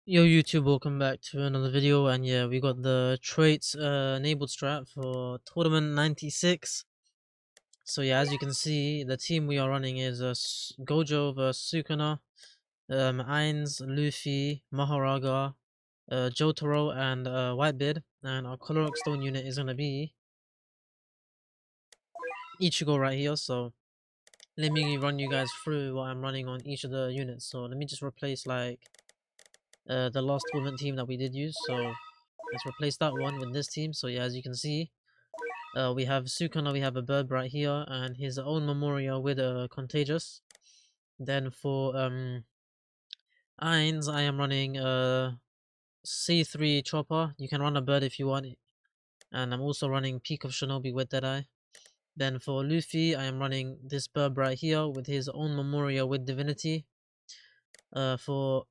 Yo YouTube, welcome back to another video. And yeah, we got the traits enabled strat for tournament 96. So yeah, as you can see, the team we are running is Gojo vs Sukuna, Ainz, Luffy, Maharaga, Jotaro, and Whitebeard. And our caloric stone unit is gonna be Ichigo right here. So let me run you guys through what I'm running on each of the units. So let me just replace like the last tournament team that we did use. So let's replace that one with this team. So yeah, as you can see, we have Sukuna, we have a bird right here, and his own memorial with a contagious. Then for Ainz, I am running a C3 chopper. You can run a bird if you want, and I'm also running Peak of Shinobi with Deadeye. Then for Luffy, I am running this bird right here with his own memorial with divinity. For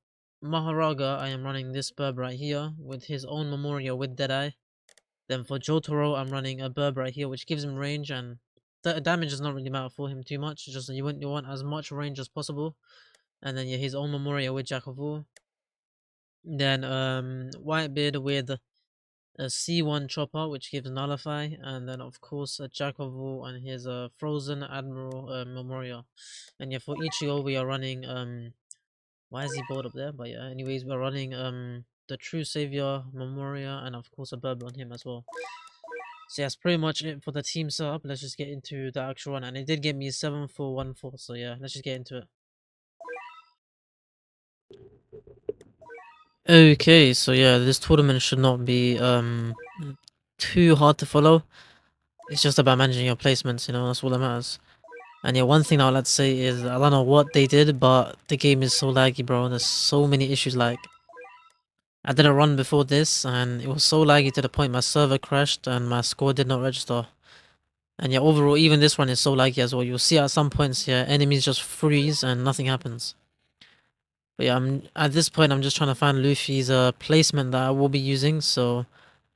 Maharaga, I am running this bird right here with his own memorial with Deadeye. Then for Jotaro, I'm running a Burb right here, which gives him range, and the damage does not really matter for him too much. Just you want as much range as possible. And then yeah, his own memorial with Jack of All. Then Whitebeard with a C1 chopper, which gives nullify, and then of course a Jack of All and his Frozen Admiral memorial. And yeah, for Ichigo we are running why is he bored up there? But yeah, anyways, we're running the True Savior memorial, and of course a Burb on him as well. So yeah, that's pretty much it for the team setup. Let's just get into the actual one, and it did get me 7-4-1-4. So yeah, let's just get into it. Okay, so yeah, this tournament should not be too hard to follow. It's just about managing your placements, that's all that matters. And yeah, one thing I would like to say is I don't know what they did, but the game is so laggy, bro. There's so many issues. Like I did a run before this, and it was so laggy to the point my server crashed and my score did not register. And yeah, overall, even this one is so laggy as well. You'll see at some points, yeah, enemies just freeze and nothing happens. But yeah, at this point, I'm just trying to find Luffy's placement that I will be using. So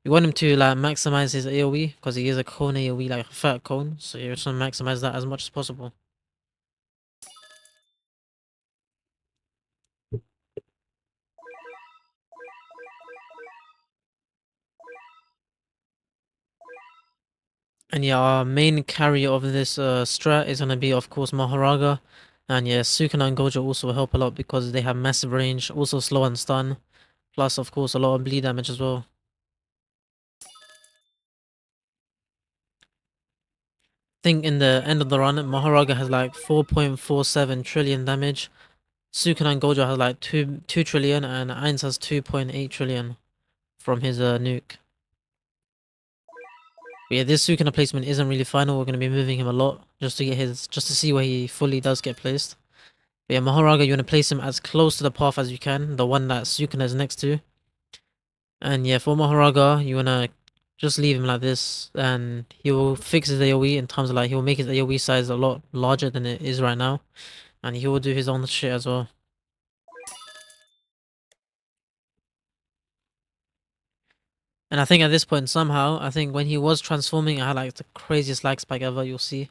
we want him to like maximize his AoE because he is a cone AoE, like a fat cone. So you're trying to maximize that as much as possible. And yeah, our main carrier of this strat is gonna be, of course, Maharaga. And yeah, Sukuna and Gojo also help a lot because they have massive range, also slow and stun. Plus, of course, a lot of bleed damage as well. Think in the end of the run, Maharaga has like 4.47 trillion damage. Sukuna and Gojo has like 2 trillion, and Ainz has 2.8 trillion from his nuke. But yeah, this Sukuna placement isn't really final. We're gonna be moving him a lot just to see where he fully does get placed. But yeah, Maharaga, you wanna place him as close to the path as you can, the one that Sukuna is next to. And yeah, for Maharaga, you wanna just leave him like this, and he will fix his AoE in terms of like he will make his AoE size a lot larger than it is right now, and he will do his own shit as well. And I think at this point, somehow, I think when he was transforming, I had like the craziest lag spike ever. You'll see.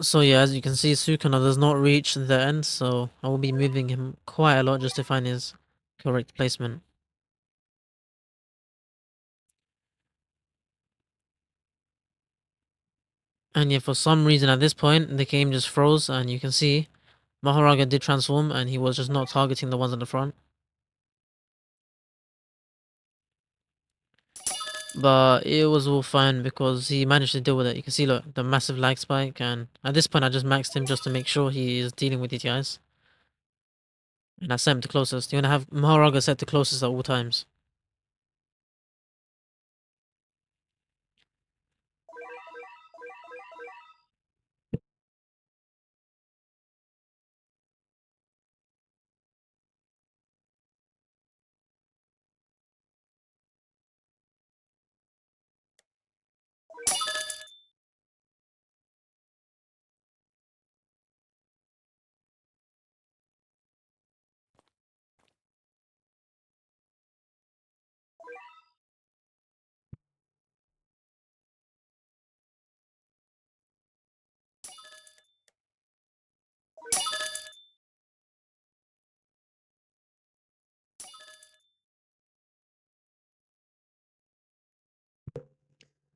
So yeah, as you can see, Sukuna does not reach the end, so I will be moving him quite a lot just to find his correct placement. And yeah, for some reason at this point, the game just froze, and you can see Maharaga did transform, and he was just not targeting the ones at the front. But it was all fine because he managed to deal with it. You can see, look, the massive lag spike, and at this point I just maxed him just to make sure he is dealing with these guys. And I set him to closest. You wanna have Maharaga set to closest at all times.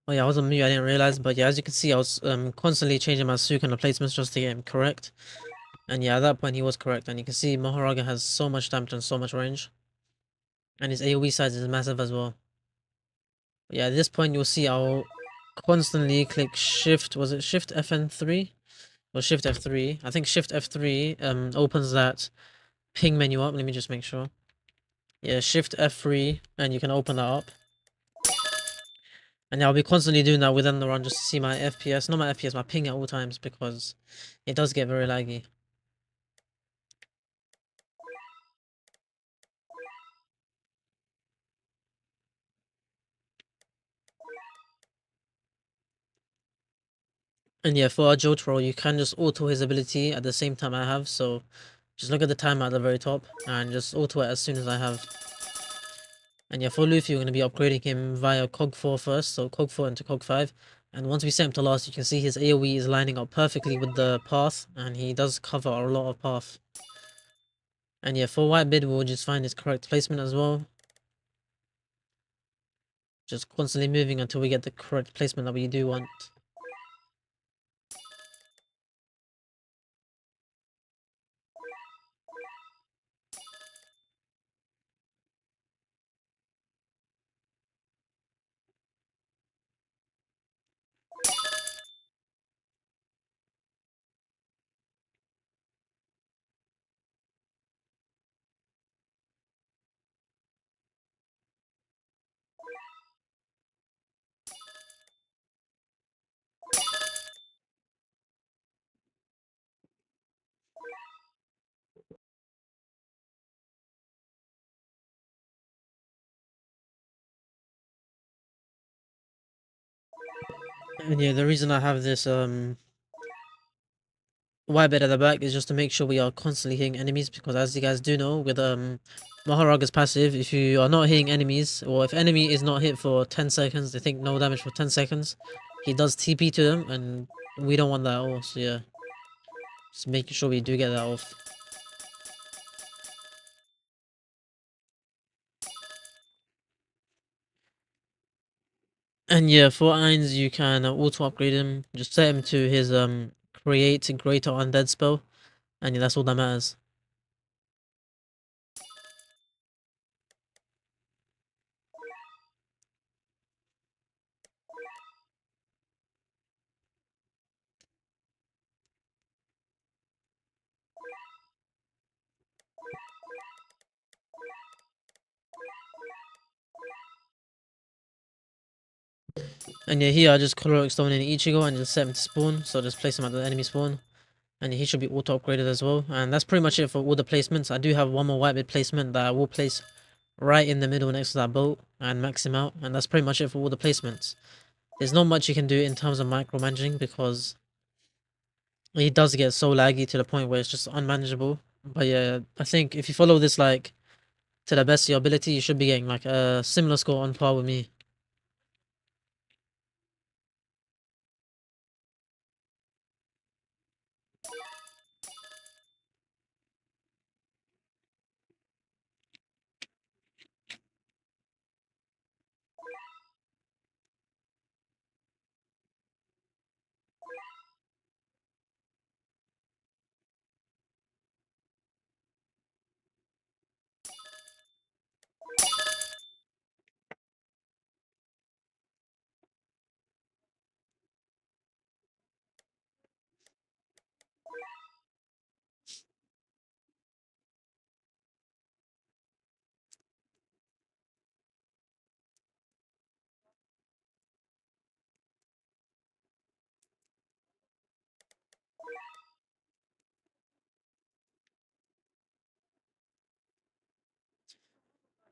Oh yeah, I was on mute, I didn't realize, but yeah, as you can see, I was constantly changing my Sukuna placements just to get him correct. And yeah, at that point he was correct, and you can see Mahoraga has so much damage and so much range. And his AoE size is massive as well. But yeah, at this point you'll see I'll constantly click shift, was it shift FN3? Or shift F3? I think shift F3 opens that ping menu up, let me just make sure. Yeah, shift F3 and you can open that up. And yeah, I'll be constantly doing that within the run just to see my FPS, not my FPS, my ping at all times because it does get very laggy. And yeah, for our Jotaro, you can just auto his ability at the same time I have, so just look at the timer at the very top and just auto it as soon as I have. And yeah, for Luffy, we're going to be upgrading him via Cog 4 first, so Cog 4 into Cog 5. And once we set him to last, you can see his AoE is lining up perfectly with the path, and he does cover a lot of path. And yeah, for White Bid, we'll just find his correct placement as well. Just constantly moving until we get the correct placement that we do want. And yeah, the reason I have this White Bid at the back is just to make sure we are constantly hitting enemies, because as you guys do know, with Maharaga's passive, if you are not hitting enemies, or if enemy is not hit for 10 seconds, they think no damage for 10 seconds, he does TP to them, and we don't want that at all, so yeah. Just making sure we do get that off. And yeah, for Ainz, you can auto upgrade him, just set him to his create greater undead spell, and yeah, that's all that matters. And yeah, here I just Coloric Stone in Ichigo and just set him to spawn, so just place him at the enemy spawn. And he should be auto upgraded as well. And that's pretty much it for all the placements. I do have one more white bid placement that I will place right in the middle next to that boat and max him out. And that's pretty much it for all the placements. There's not much you can do in terms of micromanaging because he does get so laggy to the point where it's just unmanageable. But yeah, I think if you follow this like to the best of your ability, you should be getting like a similar score on par with me.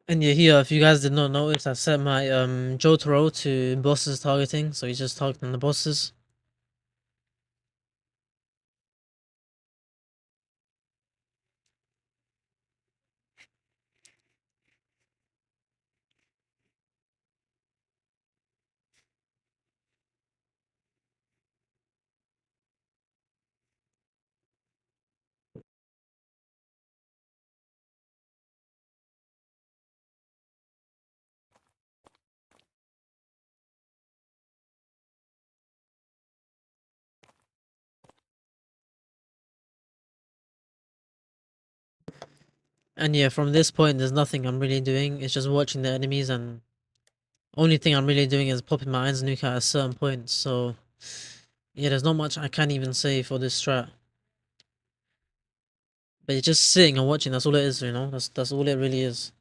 And yeah, here, if you guys did not notice, I set my Jotaro to bosses targeting, so he's just targeting the bosses. And yeah, from this point, there's nothing I'm really doing. It's just watching the enemies, and only thing I'm really doing is popping my Irons nuke at a certain point. So yeah, there's not much I can even say for this strat. But you're just sitting and watching. That's all it is, you know. That's all it really is.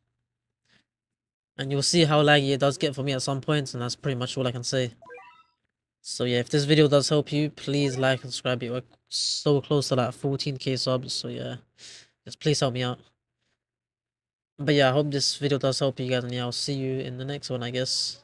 And you'll see how laggy it does get for me at some points, and that's pretty much all I can say. So yeah, if this video does help you, please like and subscribe. We're so close to like 14k subs, so yeah, just please help me out. But yeah, I hope this video does help you guys, and yeah, I'll see you in the next one, I guess.